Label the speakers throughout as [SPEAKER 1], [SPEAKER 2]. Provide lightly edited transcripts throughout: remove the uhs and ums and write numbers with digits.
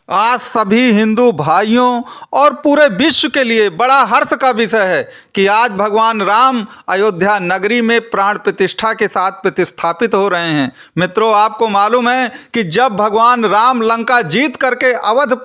[SPEAKER 1] आज सभी हिंदू भाइयों और पूरे विश्व के लिए बड़ा हर्ष का विषय है कि आज भगवान राम अयोध्या नगरी में प्राण प्रतिष्ठा के साथ प्रतिस्थापित हो रहे हैं। मित्रों, आपको मालूम है कि जब भगवान राम लंका जीत करके अवध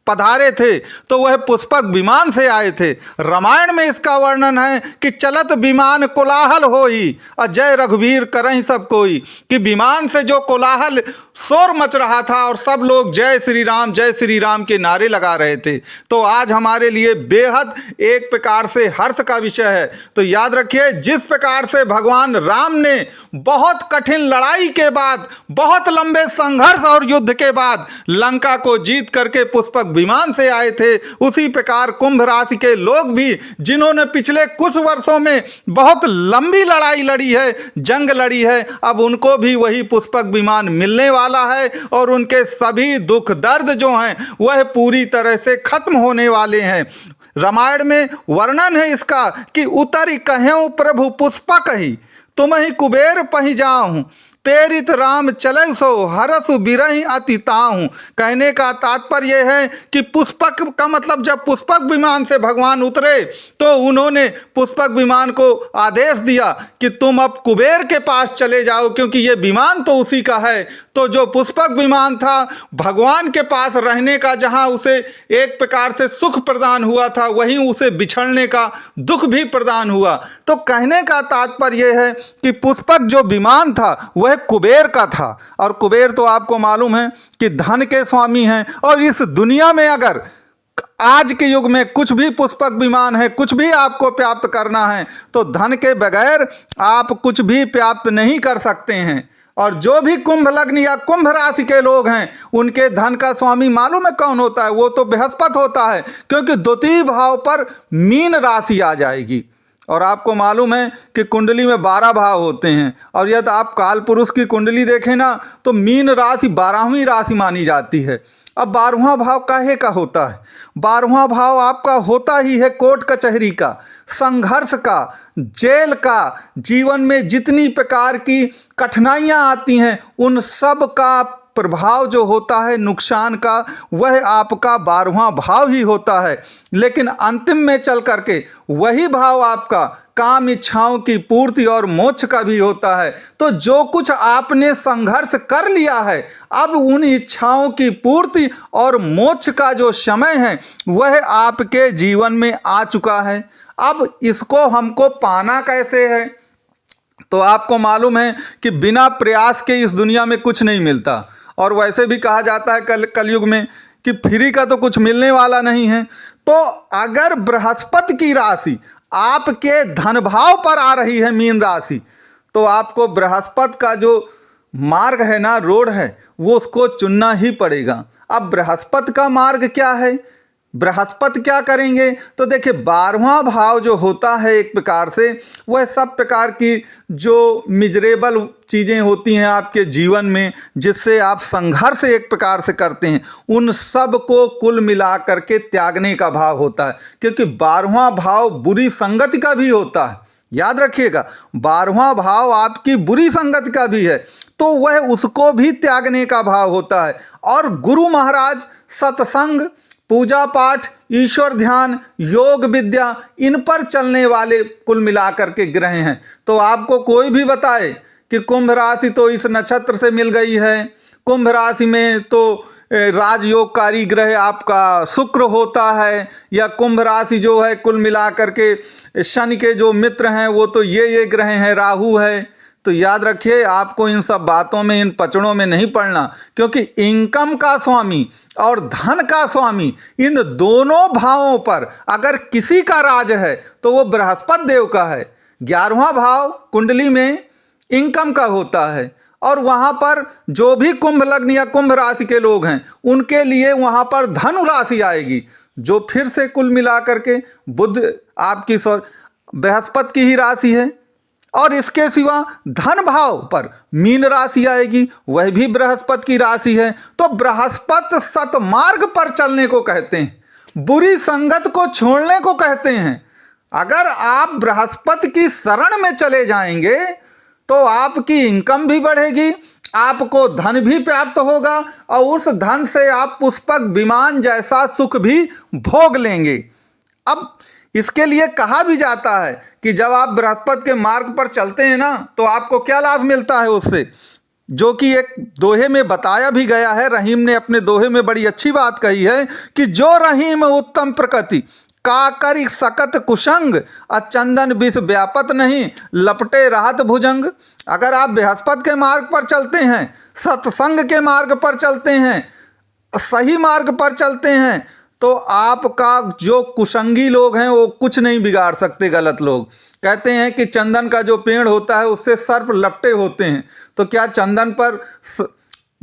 [SPEAKER 1] पधारे थे तो वह पुष्पक विमान से आए थे। रामायण में इसका वर्णन है कि चलत विमान कोलाहल होई अजय रघुवीर करहीं सब कोई, कि विमान से जो कोलाहल शोर मच रहा था और सब लोग जय श्री राम के नारे लगा रहे थे। तो आज हमारे लिए बेहद एक प्रकार से हर्ष का विषय है। तो याद रखिए, जिस प्रकार से भगवान राम ने बहुत कठिन लड़ाई के बाद, बहुत लंबे संघर्ष और युद्ध के बाद लंका को जीत करके पुष्पक विमान से आए थे, उसी प्रकार कुंभ राशि के लोग भी, जिन्होंने पिछले कुछ वर्षों में बहुत लंबी लड़ाई लड़ी है, जंग लड़ी है, अब उनको भी वही पुष्पक विमान मिलने वाला है और उनके सभी दुख दर्द जो हैं वह पूरी तरह से खत्म होने वाले हैं। रामायण में वर्णन है इसका कि उतरी कहें प्रभु पुष्पक ही, तुम ही कुबेर पही जाऊं, प्रेरित राम चले सो हरसु बिरहि अति ताहूं। कहने का तात्पर्य है कि पुष्पक का मतलब, जब पुष्पक विमान से भगवान उतरे तो उन्होंने पुष्पक विमान को आदेश दिया कि तुम अब कुबेर के पास चले जाओ, क्योंकि ये विमान तो उसी का है। तो जो पुष्पक विमान था भगवान के पास रहने का, जहां उसे एक प्रकार से सुख प्रदान हुआ था, वहीं उसे बिछड़ने का दुख भी प्रदान हुआ। तो कहने का तात्पर्य है कि पुष्पक जो विमान था वह कुबेर का था, और कुबेर तो आपको मालूम है कि धन के स्वामी हैं। और इस दुनिया में अगर आज के युग में कुछ भी पुष्पक विमान है, कुछ भी आपको प्राप्त करना है, तो धन के बगैर आप कुछ भी प्राप्त नहीं कर सकते हैं। और जो भी कुंभ लग्न या कुंभ राशि के लोग हैं, उनके धन का स्वामी मालूम है कौन होता है? वो तो बृहस्पति होता है, क्योंकि द्वितीय भाव पर मीन राशि आ जाएगी। और आपको मालूम है कि कुंडली में 12 भाव होते हैं, और यदि आप काल पुरुष की कुंडली देखें ना, तो मीन राशि 12वीं राशि मानी जाती है। अब 12वां भाव काहे का होता है? 12वां भाव आपका होता ही है कोर्ट कचहरी का, संघर्ष का, जेल का। जीवन में जितनी प्रकार की कठिनाइयां आती हैं उन सब का प्रभाव जो होता है नुकसान का, वह आपका 12वां भाव ही होता है। लेकिन अंतिम में चल करके वही भाव आपका काम इच्छाओं की पूर्ति और मोक्ष का भी होता है। तो जो कुछ आपने संघर्ष कर लिया है, अब उन इच्छाओं की पूर्ति और मोक्ष का जो समय है वह आपके जीवन में आ चुका है। अब इसको हमको पाना कैसे है? तो आपको मालूम है कि बिना प्रयास के इस दुनिया में कुछ नहीं मिलता। और वैसे भी कहा जाता है कलयुग में कि फ्री का तो कुछ मिलने वाला नहीं है। तो अगर बृहस्पति की राशि आपके धन भाव पर आ रही है, मीन राशि, तो आपको बृहस्पति का जो मार्ग है ना, रोड है, वो उसको चुनना ही पड़ेगा। अब बृहस्पति का मार्ग क्या है? बृहस्पति क्या करेंगे? तो देखिए, 12वां भाव जो होता है एक प्रकार से, वह सब प्रकार की जो मिजरेबल चीज़ें होती हैं आपके जीवन में, जिससे आप संघर्ष एक प्रकार से करते हैं, उन सब को कुल मिला करके त्यागने का भाव होता है। क्योंकि 12वां भाव बुरी संगति का भी होता है। याद रखिएगा, 12वां भाव आपकी बुरी संगति का भी है, तो वह उसको भी त्यागने का भाव होता है। और गुरु महाराज, सत्संग, पूजा पाठ, ईश्वर ध्यान, योग विद्या, इन पर चलने वाले कुल मिलाकर के ग्रह हैं। तो आपको कोई भी बताए कि कुंभ राशि तो इस नक्षत्र से मिल गई है, कुंभ राशि में तो राजयोगकारी ग्रह आपका शुक्र होता है, या कुंभ राशि जो है कुल मिलाकर के शनि के जो मित्र हैं वो तो ये ग्रह हैं, राहु है। तो याद रखिए, आपको इन सब बातों में, इन पचड़ों में नहीं पड़ना, क्योंकि इनकम का स्वामी और धन का स्वामी, इन दोनों भावों पर अगर किसी का राज है तो वो बृहस्पति देव का है। 11वां भाव कुंडली में इनकम का होता है, और वहाँ पर जो भी कुंभ लग्न या कुंभ राशि के लोग हैं उनके लिए वहाँ पर धनु राशि आएगी, जो फिर से कुल मिलाकर के बुध आपकी बृहस्पति की ही राशि है। और इसके सिवा धन भाव पर मीन राशि आएगी, वह भी बृहस्पति की राशि है। तो बृहस्पति सतमार्ग पर चलने को कहते हैं, बुरी संगत को छोड़ने को कहते हैं। अगर आप बृहस्पति की शरण में चले जाएंगे तो आपकी इनकम भी बढ़ेगी, आपको धन भी प्राप्त होगा और उस धन से आप पुष्पक विमान जैसा सुख भी भोग लेंगे। अब इसके लिए कहा भी जाता है कि जब आप बृहस्पति के मार्ग पर चलते हैं ना, तो आपको क्या लाभ मिलता है उससे, जो कि एक दोहे में बताया भी गया है। रहीम ने अपने दोहे में बड़ी अच्छी बात कही है कि जो रहीम उत्तम प्रकृति काकरी सकत कुशंग चंदन विष व्यापत नहीं लपटे राहत भुजंग। अगर आप बृहस्पति के मार्ग पर चलते हैं, सत्संग के मार्ग पर चलते हैं, सही मार्ग पर चलते हैं, तो आपका जो कुसंगी लोग हैं वो कुछ नहीं बिगाड़ सकते। गलत लोग कहते हैं कि चंदन का जो पेड़ होता है उससे सर्प लपटे होते हैं, तो क्या चंदन पर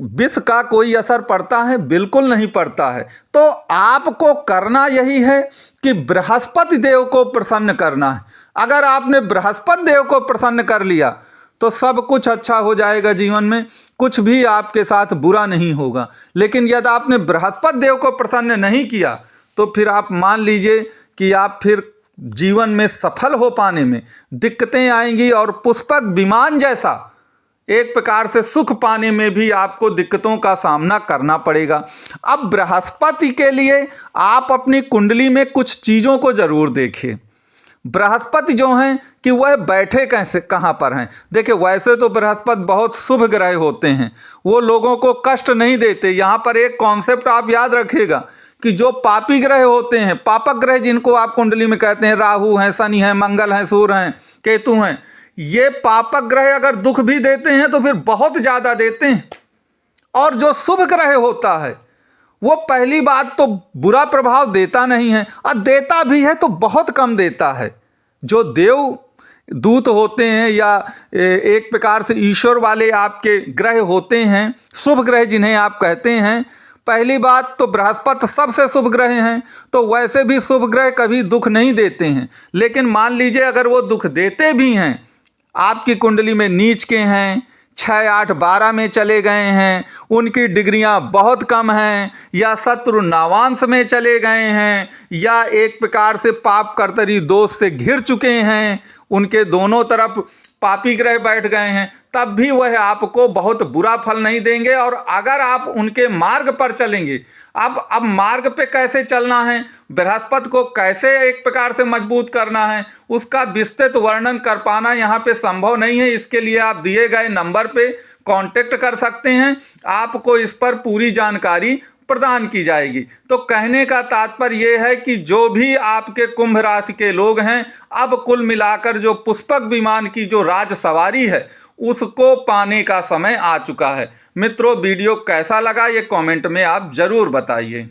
[SPEAKER 1] विष का कोई असर पड़ता है? बिल्कुल नहीं पड़ता है। तो आपको करना यही है कि बृहस्पति देव को प्रसन्न करना है। अगर आपने बृहस्पति देव को प्रसन्न कर लिया तो सब कुछ अच्छा हो जाएगा जीवन में, कुछ भी आपके साथ बुरा नहीं होगा। लेकिन यदि आपने बृहस्पति देव को प्रसन्न नहीं किया तो फिर आप मान लीजिए कि आप फिर जीवन में सफल हो पाने में दिक्कतें आएंगी और पुष्पक विमान जैसा एक प्रकार से सुख पाने में भी आपको दिक्कतों का सामना करना पड़ेगा। अब बृहस्पति के लिए आप अपनी कुंडली में कुछ चीज़ों को जरूर देखिए। बृहस्पति जो हैं कि वह बैठे कैसे कहाँ पर हैं। देखिए, वैसे तो बृहस्पति बहुत शुभ ग्रह होते हैं, वो लोगों को कष्ट नहीं देते। यहाँ पर एक कॉन्सेप्ट आप याद रखिएगा कि जो पापी ग्रह होते हैं, पापक ग्रह जिनको आप कुंडली में कहते हैं, राहु हैं, शनि हैं, मंगल हैं, सूर्य हैं, केतु हैं, ये पापक ग्रह अगर दुख भी देते हैं तो फिर बहुत ज़्यादा देते हैं। और जो शुभ ग्रह होता है वो पहली बात तो बुरा प्रभाव देता नहीं है, और देता भी है तो बहुत कम देता है। जो देव दूत होते हैं या एक प्रकार से ईश्वर वाले आपके ग्रह होते हैं, शुभ ग्रह जिन्हें आप कहते हैं, पहली बात तो बृहस्पति सबसे शुभ ग्रह हैं, तो वैसे भी शुभ ग्रह कभी दुख नहीं देते हैं। लेकिन मान लीजिए अगर वो दुख देते भी हैं, आपकी कुंडली में नीच के हैं, 6, 8, 12 में चले गए हैं, उनकी डिग्रियां बहुत कम हैं, या शत्रु नावांश में चले गए हैं, या एक प्रकार से पाप कर्तरी दोष से घिर चुके हैं, उनके दोनों तरफ पापी ग्रह बैठ गए हैं, तब भी वह आपको बहुत बुरा फल नहीं देंगे। और अगर आप उनके मार्ग पर चलेंगे, अब मार्ग पे कैसे चलना है, बृहस्पति को कैसे एक प्रकार से मजबूत करना है, उसका विस्तृत वर्णन कर पाना यहाँ पे संभव नहीं है। इसके लिए आप दिए गए नंबर पे कांटेक्ट कर सकते हैं, आपको इस पर पूरी जानकारी प्रदान की जाएगी। तो कहने का तात्पर्य यह है कि जो भी आपके कुंभ राशि के लोग हैं, अब कुल मिलाकर जो पुष्पक विमान की जो राज सवारी है उसको पाने का समय आ चुका है। मित्रों, वीडियो कैसा लगा ये कमेंट में आप जरूर बताइए।